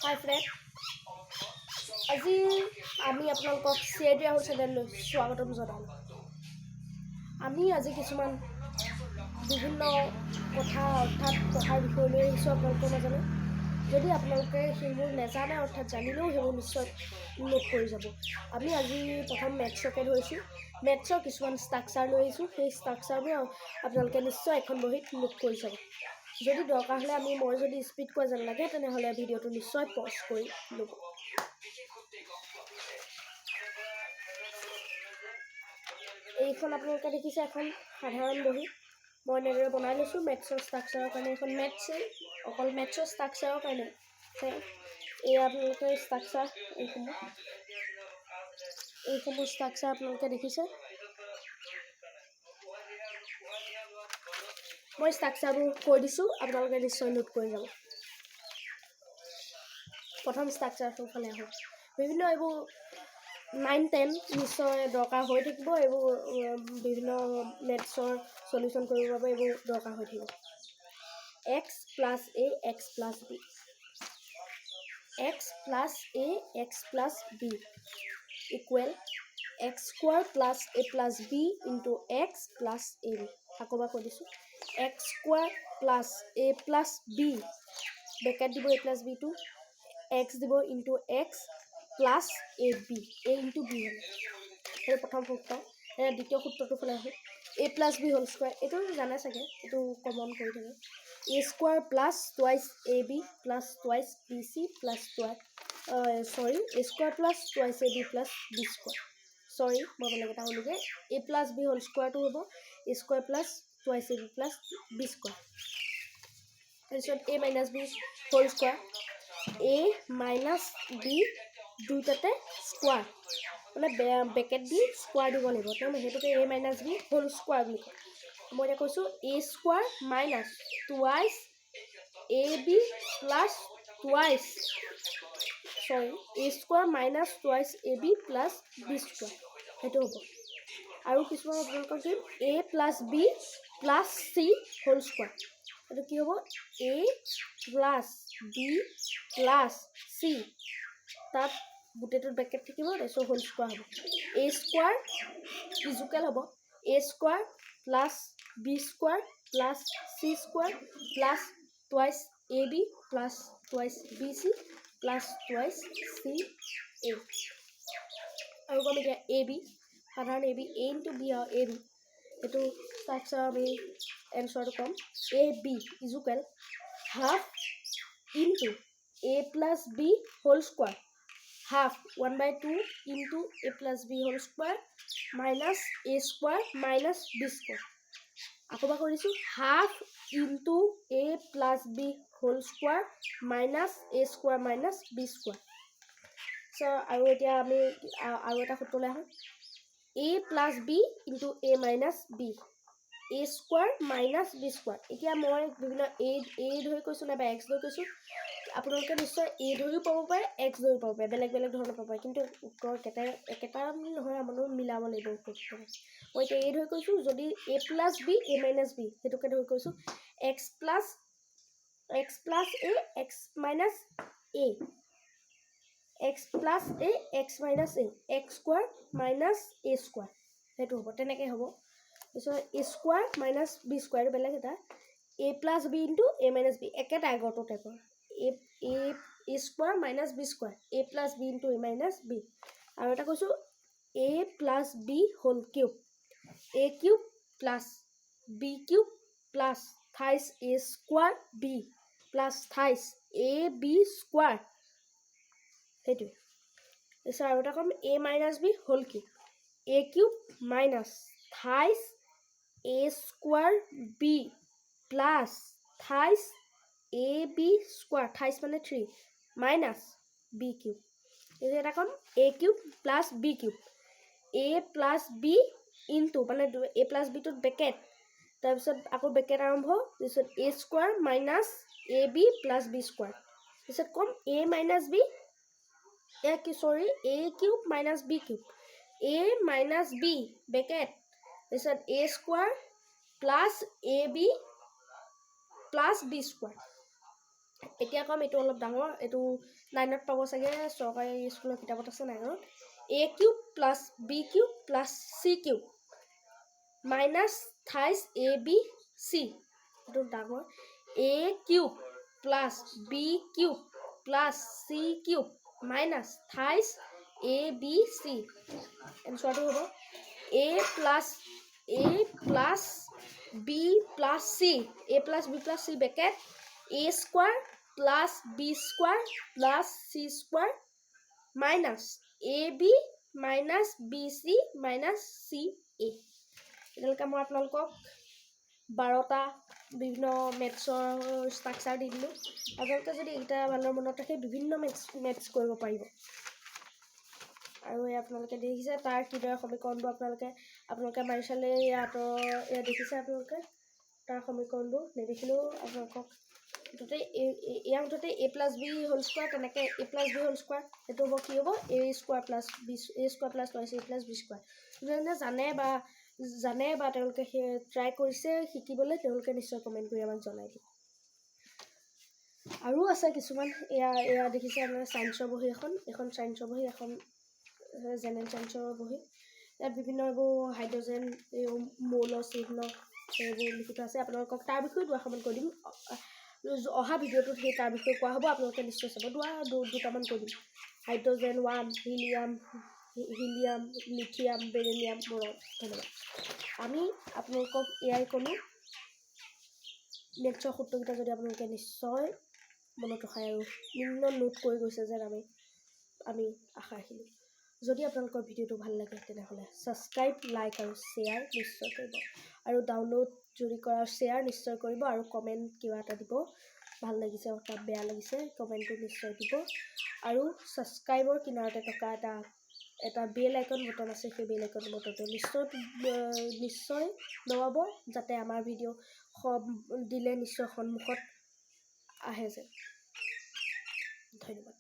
Hi friend, আজি আমি আপোনালোকক CID Rahul চেনেললৈ স্বাগতম জনালোঁ। আমি আজি কিছুমান বিভিন্ন কথা অৰ্থাৎ পঢ়াৰ বিষয় লৈ আহিছোঁ আপোনালোকৰ মাজলৈ। যদি আপোনালোকে সেইবোৰ নাজানে অৰ্থাৎ জানিলেও সেইবোৰ নিশ্চয় নোট কৰি যাব। আমি আজি প্ৰথম মেথছকে ধৰিছোঁ। মেথছৰ কিছুমান ষ্ট্ৰাকচাৰ লৈ আহিছোঁ। সেই ষ্ট্ৰাকচাৰবোৰ আপোনালোকে নিশ্চয় এখন বহীত নোট কৰি যাব। যদি দৰকাৰ হ'লে মই যদি স্পীড কোৱা যেন লাগে তেনেহ'লে ভিডিঅ'টো নিশ্চয় পজ কৰি ল'ব। এইখন আপোনালোকে দেখিছে এখন সাধাৰণ বহী। মই এনেদৰে বনাই লৈছোঁ মেথছৰ ষ্ট্ৰাকচাৰৰ কাৰণে। এইখন মেথছেই অকল মেথছৰ ষ্ট্ৰাকচাৰৰ কাৰণে। এই আপোনালোকে ষ্ট্ৰাকচাৰ এইসমূহ ষ্ট্ৰাকচাৰ আপোনালোকে দেখিছে। মই ষ্ট্ৰাকচাৰবোৰ কৈ দিছোঁ, আপোনালোকে নিশ্চয় নোট কৰি যাব। প্ৰথম ষ্ট্ৰাকচাৰটোৰ ফালে আহোঁ। বিভিন্ন এইবোৰ 9-10 নিশ্চয় দৰকাৰ হৈ থাকিব। এইবোৰ বিভিন্ন মেথছৰ চলিউশ্যন কৰিবৰ বাবে এইবোৰ দৰকাৰ হৈ থাকিব। x + a x + b, x + a x + b equal x² + a + b × x + ab। আকৌ এবাৰ কৈ দিছোঁ, x² + a + b ব্ৰেকেট দিব a + b টো, x দিব × x + ab, a × b হ'ল। সেইটো প্ৰথম সূত্ৰ। দ্বিতীয় সূত্ৰটোৰ ফালে আহোঁ। a + b হোল স্কুৱাৰ, এইটো জানে চাগে, এইটো কমন কৰি থাকে। a² + twice ab + twice bc + twice a² + twice ab + b square. মই বেলেগ এটা হ'লোগৈ। a + b হোল স্কুৱাৰটো হ'ব a² + twice ab + b square. তাৰপিছত a - b whole square, a - b দুইটাতে স্কুৱাৰ, মানে ব্ৰেকেট দি স্কুৱাৰ দিব লাগিব। সেইটোকে a - b হোল স্কুৱাৰ বুলি কয়। মই এতিয়া কৈছোঁ a² - twice ab + twice a² - twice ab + b square. সেইটো হ'ব। আৰু কিছুমান আপোনালোকক দিম a + b + c whole square. এইটো কি হ'ব? a + b + c, তাত গোটেইটোত ব্ৰেকেট থাকিব, তাৰপিছত হোল স্কুৱাৰ হ'ব। a² ইজুকেল হ'ব a² + b² + c² + twice ab + twice bc + twice ca। আৰু ক'ম এতিয়া ab, সাধাৰণ ab, a × b আৰু ab। এইটো ষ্ট্ৰাকচাৰ আমি এনচাৰটো ক'ম। ab equal half into a + b whole square, half 1/2 into a + b whole square minus a² minus b square. আকৌ এবাৰ কৰি দিছোঁ, half into a + b whole square minus a² minus b square. আৰু এতিয়া আমি আৰু এটা সূত্ৰলৈ আহোঁ। a + b into a minus b, a² minus b square. এতিয়া মই বিভিন্ন a ধৰি কৈছোঁ নাইবা x ধৰি কৈছোঁ। আপোনালোকে নিশ্চয় a ধৰিও পাব পাৰে, x ধৰিও পাব পাৰে, বেলেগ বেলেগ ধৰণৰ পাব পাৰে, কিন্তু উত্তৰ একেটা নহয়, আপোনালোকে মিলাব লাগিব উত্তৰটো। মই এতিয়া a ধৰি কৈছোঁ। যদি a + b a minus b সেইটোকে ধৰি কৈছোঁ। x + a x minus a, x + a x minus a, x² minus a square, সেইটো হ'ব। তেনেকৈ হ'ব। তাৰপিছত a² মাইনাছ b স্কুৱাৰ, এইটো বেলেগ এটা। a + b × a minus b, একেটা আগৰটো টাইপৰ। a² minus b square, a + b × a minus b। আৰু এটা কৈছোঁ a + b whole cube, a³ + b³ + thrice a² b + thrice ab square, সেইটোৱে। তাৰপিছত আৰু এটা ক'ম a - b whole cube, a³ minus thrice a² b + thrice ab square, thrice মানে 3 minus b³। এতিয়া এটা ক'ম a³ + b³, a + b into, মানে a + b টোত ব্ৰেকেট, তাৰপিছত আকৌ ব্ৰেকেট আৰম্ভ, তাৰপিছত a² minus ab + b square. তাৰপিছত ক'ম a - b a³ minus b³, a minus b bracket, তাৰপিছত a² + ab + b স্কুৱাৰ। এতিয়া কম এইটো অলপ ডাঙৰ, এইটো 9ত পাব চাগে, চৰকাৰী স্কুলৰ কিতাপত আছে 9ত। a cube plus b cube plus c cube minus 28 abc, এইটো ডাঙৰ, a cube plus b cube plus c cube minus 28 abc। এনচাৰটো হ'ব a plus b plus c, a plus b plus c Beckett a square plus b square plus c square minus ab minus bc minus ca। এতিয়ালৈকে মই আপোনালোকক 12টা বিভিন্ন মেথছৰ structure দি দিলোঁ। আপোনালোকে যদি এইকেইটা ভালৰ মনত ৰাখি বিভিন্ন মেথছ কৰিব পাৰিব। আৰু এই আপোনালোকে দেখিছে তাৰ কিদৰে সমীকৰণবোৰ আপোনালোকে মাৰি চালে এয়া দেখিছে আপোনালোকে তাৰ সমীকৰণবোৰ। নেদেখিলেও আপোনালোকক এয়া মুঠতে a plus b whole square, তেনেকৈ a plus b whole square, সেইটো হ'ব কি হ'ব a square plus b square plus twice a plus b square. যোনে জানে বা তেওঁলোকে ট্ৰাই কৰিছে শিকিবলৈ, তেওঁলোকে নিশ্চয় কমেণ্ট কৰি আমাক জনাই দিব। আৰু আছে কিছুমান, এয়া দেখিছে আপোনালোকে ছায়েন্সৰ বহী এখন ছায়েন্সৰ বহী, এখন জেনেৰেল ছায়েন্সৰ বহী। ইয়াত বিভিন্ন এইবোৰ হাইড্ৰজেন, মৌলৰ চিহ্ন এইবোৰ লিখি থোৱা আছে। আপোনালোকক তাৰ বিষয়ে দুআষাৰমান কৈ দিম। অহা ভিডিঅ'টোত সেই তাৰ বিষয়ে কোৱা হ'ব, আপোনালোকে নিশ্চয় চাব। দুটামান কৈ দিম। হাইড্ৰজেন 1, হিলিয়াম, লিথিয়াম, বেৰিলিয়াম, বৰণ। ধন্যবাদ। আমি আপোনালোকক এয়াই ক'লোঁ, মেথছৰ সূত্ৰকেইটা যদি আপোনালোকে নিশ্চয় মনত ৰখায় আৰু নিম্ন নোট কৰি গৈছে যেন আমি আশা ৰাখিলোঁ। যদি আপোনালোকৰ ভিডিঅ'টো ভাল লাগে তেনেহ'লে ছাবস্ক্ৰাইব, লাইক আৰু শ্বেয়াৰ নিশ্চয় কৰিব। আৰু ডাউনলোড যদি কৰা শ্বেয়াৰ নিশ্চয় কৰিব, আৰু কমেণ্ট কিবা এটা দিব, ভাল লাগিছে অৰ্থাৎ বেয়া লাগিছে কমেণ্টটো নিশ্চয় দিব। আৰু ছাবস্ক্ৰাইবৰ কিনাৰতে থকা এটা বেল আইকন বটন আছে, সেই বেল আইকন বটনটো নিশ্চয় দবাব, যাতে আমাৰ ভিডিঅ' দিলে নিশ্চয় সন্মুখত আহে যেন। ধন্যবাদ।